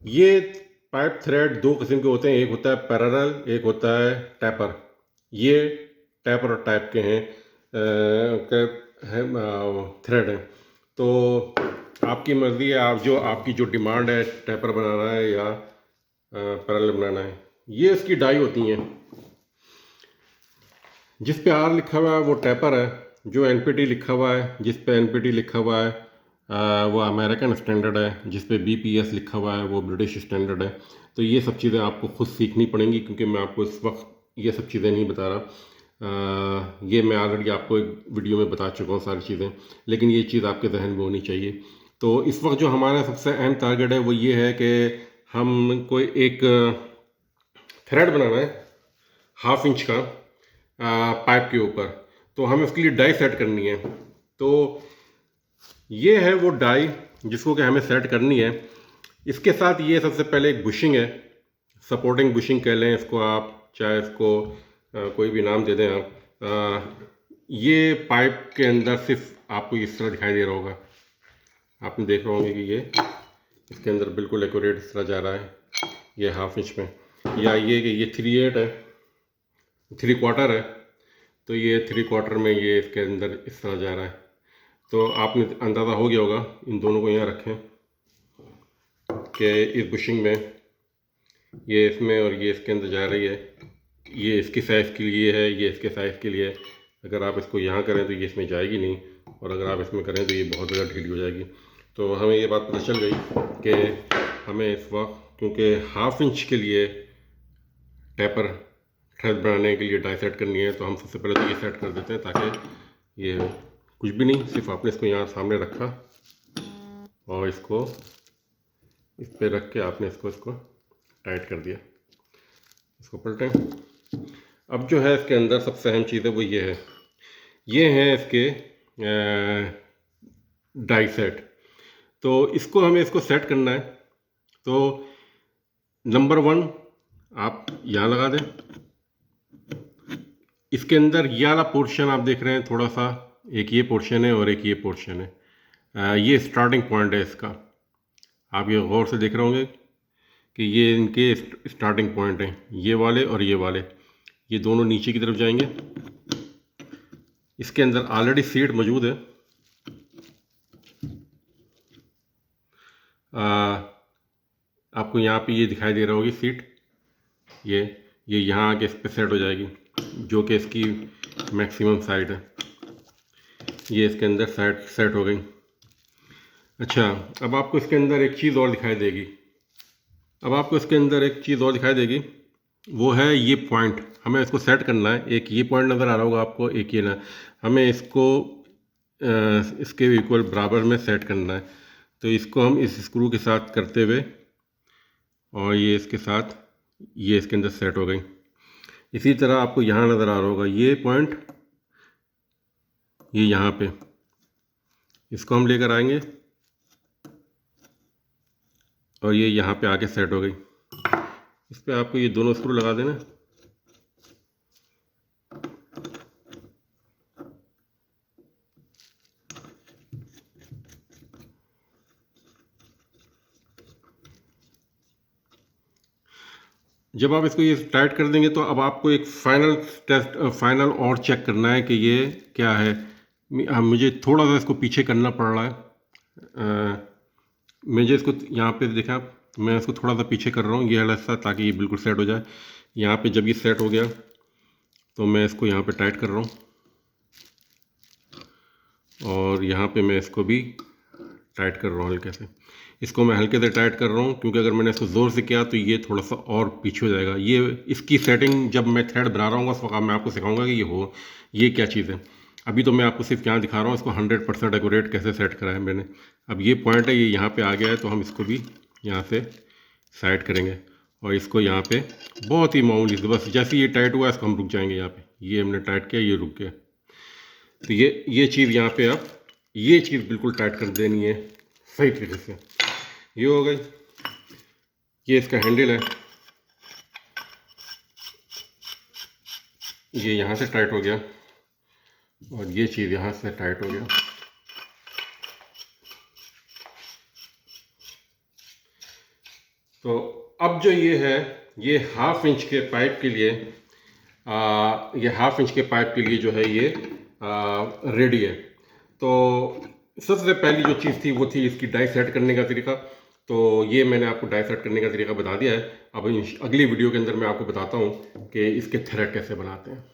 ये pipe thread दो किस्म के होते हैं, एक होता है पैरेलल, एक होता है टैपर। ये टैपर और टाइप के हैं थ्रेड हैं। तो आपकी मर्ज़ी है, आपकी जो डिमांड है, टैपर बनाना है या पैरेलल बनाना है। ये इसकी डाई होती हैं। जिस पे आर लिखा हुआ है वो टैपर है, जो एनपीटी लिखा हुआ है, जिस पे एनपीटी लिखा हुआ है वो अमेरिकन स्टैंडर्ड है, जिस पे बीपीएस लिखा हुआ है वो ब्रिटिश स्टैंडर्ड है। तो ये सब चीज़ें आपको खुद सीखनी पड़ेंगी, क्योंकि मैं आपको इस वक्त ये सब चीज़ें नहीं बता रहा। ये मैं ऑलरेडी आपको एक वीडियो में बता चुका हूँ सारी चीज़ें, लेकिन ये चीज़ आपके जहन में होनी चाहिए। तो इस वक्त जो हमारा सबसे अहम टारगेट है वो ये है कि हम कोई एक थ्रेड बनाना है 1/2 इंच का पाइप के ऊपर। तो हमें उसके लिए डाई सेट करनी है। तो ये है वो डाई जिसको कि हमें सेट करनी है। इसके साथ ये सबसे पहले एक बुशिंग है, सपोर्टिंग बुशिंग कह लें इसको आप, चाहे इसको कोई भी नाम दे दें आप। ये पाइप के अंदर सिर्फ आपको इस तरह दिखाई दे रहा होगा, आपने देख रहे होंगे कि ये इसके अंदर बिल्कुल एक्यूरेट इस तरह जा रहा है, ये 1/2 इंच में। या ये कि ये 3/8 है, 3/4 है, तो ये 3/4 में ये इसके अंदर इस तरह जा रहा है। तो आपने अंदाज़ा हो गया होगा, इन दोनों को यहाँ रखें कि इस बुशिंग में ये इसमें और ये इसके अंदर जा रही है। ये इसकी साइज़ के लिए है, ये इसके साइज़ के लिए है। अगर आप इसको यहाँ करें तो ये इसमें जाएगी नहीं, और अगर आप इसमें करें तो ये बहुत ज़्यादा ढीली हो जाएगी। तो हमें ये बात पता चल गई कि हमें इस वक्त, क्योंकि 1/2 इंच के लिए टैपर थ्रेड बनाने के लिए डाई सेट करनी है, तो हम सबसे पहले तो ये सेट कर देते हैं, ताकि ये कुछ भी नहीं, सिर्फ आपने इसको यहाँ सामने रखा और इसको इस पे रख के आपने इसको टाइट कर दिया। इसको पलटें। अब जो है इसके अंदर सबसे अहम चीज़ है वो ये है इसके डाई सेट। तो इसको सेट करना है। तो नंबर 1 आप यहाँ लगा दें। इसके अंदर ये वाला पोर्शन आप देख रहे हैं, थोड़ा सा एक ये पोर्शन है और एक ये पोर्शन है। ये स्टार्टिंग पॉइंट है इसका। आप ये गौर से देख रहे होंगे कि ये इनके स्टार्टिंग पॉइंट हैं, ये वाले और ये वाले। ये दोनों नीचे की तरफ जाएंगे। इसके अंदर ऑलरेडी सीट मौजूद है। आपको यहाँ पे ये दिखाई दे रहा होगी सीट, ये यहाँ आके इस पर सेट हो जाएगी, जो कि इसकी मैक्सिमम साइड है। ये इसके अंदर सेट हो गई। अच्छा, अब आपको इसके अंदर एक चीज़ और दिखाई देगी। वो है ये पॉइंट। हमें इसको सेट करना है। एक ये पॉइंट नज़र आ रहा होगा आपको, एक ये ना। हमें इसको इसके इक्वल बराबर में सेट करना है। तो इसको हम इस स्क्रू के साथ करते हुए, और ये इसके साथ ये इसके अंदर सेट हो गई। इसी तरह आपको यहाँ नज़र आ रहा होगा ये पॉइंट, ये यहाँ पे। इसको हम लेकर आएंगे और ये यहाँ पे आके सेट हो गई। इस पर आपको ये दोनों स्क्रू लगा देना। जब आप इसको ये टाइट कर देंगे तो अब आपको एक फाइनल और चेक करना है कि ये क्या है। मुझे थोड़ा सा इसको पीछे करना पड़ रहा है। मुझे इसको यहाँ पे देखा, मैं इसको थोड़ा सा पीछे कर रहा हूँ, ये वाला हिस्सा, ताकि ये बिल्कुल सेट हो जाए। यहाँ पे जब ये सेट हो गया तो मैं इसको यहाँ पे टाइट कर रहा हूँ, और यहाँ पे मैं इसको भी टाइट कर रहा हूँ हल्के से। इसको मैं हल्के से टाइट कर रहा हूँ, क्योंकि अगर मैंने इसको ज़ोर से किया तो ये थोड़ा सा और पीछे हो जाएगा। ये इसकी सेटिंग जब मैं थ्रेड बना रहा हूँ उस वक्त मैं आपको सिखाऊंगा कि ये क्या चीज़ है। अभी तो मैं आपको सिर्फ यहाँ दिखा रहा हूँ इसको 100% एक्यूरेट कैसे सेट करा है मैंने। अब ये पॉइंट है, ये यहाँ पर आ गया है, तो हम इसको भी यहाँ से साइड करेंगे, और इसको यहाँ पे बहुत ही मामूली से, बस जैसे ये टाइट हुआ इसको हम रुक जाएंगे यहाँ पे। ये हमने टाइट किया, ये रुक गया। तो ये चीज़ यहाँ पे आप ये चीज़ बिल्कुल टाइट कर देनी है सही तरीके से। ये हो गई। ये इसका हैंडल है, ये यहाँ से टाइट हो गया, और ये चीज़ यहाँ से टाइट हो गया। तो अब जो ये है, ये हाफ इंच के पाइप के लिए ये हाफ इंच के पाइप के लिए जो है ये रेडी है। तो सबसे पहली जो चीज़ थी वो थी इसकी डाई सेट करने का तरीका। तो ये मैंने आपको डाई सेट करने का तरीका बता दिया है। अब अगली वीडियो के अंदर मैं आपको बताता हूँ कि इसके थ्रेड कैसे बनाते हैं।